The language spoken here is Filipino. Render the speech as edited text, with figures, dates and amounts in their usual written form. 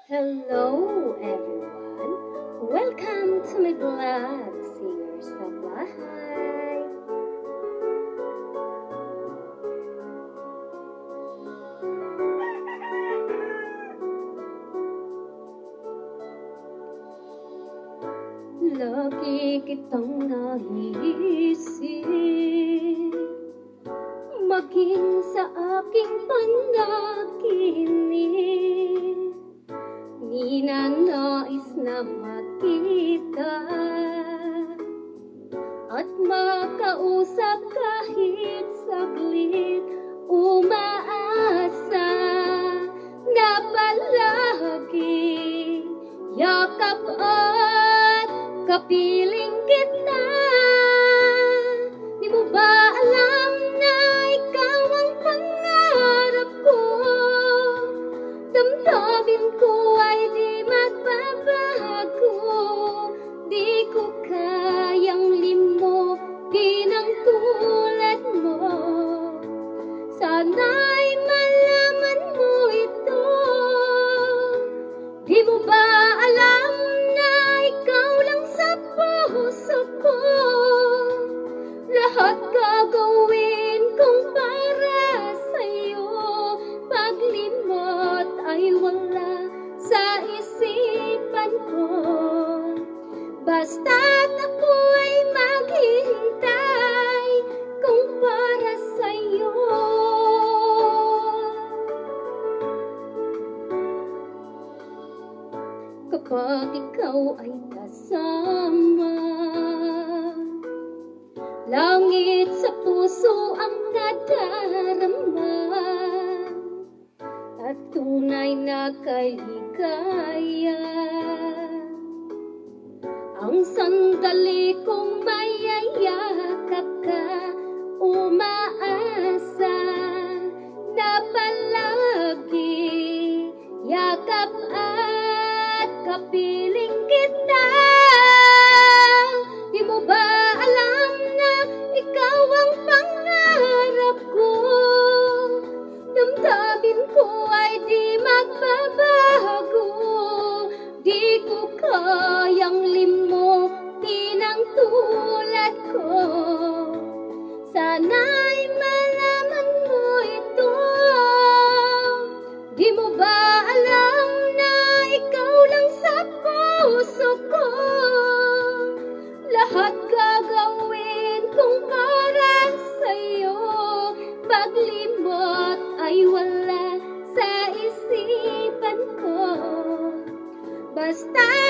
Hello everyone! Welcome to my vlog, Singer sa Bahay! Lagi kitang naiisip, maging sa aking panaginip. Di na nais na makita at makausap kahit saglit. Umaasa na palagi yakap at kapiling kita. Di mo ba alam na ikaw ang pangarap ko? Damdamin ko ay di magbabago. Di ko kayang limutin ang tulad mo. Sana'y malaman mo ito. Di mo ba alam na ikaw lang sa puso ko? Lahat gagawin kong para sa'yo. Paglimot ay wala sa isipan ko. Basta't ako'y maghihintay kung para sa'yo. Kapag ikaw ay kasama, langit sa puso ang nadarama, at tunay na kaligaya. Ang sandali kong mayayakap ka, umaasa na palagi yakap at kapiling kita. Di mo ba alam na ikaw ang pangarap ko? Damdamin ko ay di magbabago. Di ko kayang limutin ang tulad ko. Sana'y malaman mo ito. Di mo ba alam na ikaw lang sa puso ko? Lahat gagawin kong para sa'yo. Paglimot ay wala sa isipan ko. Basta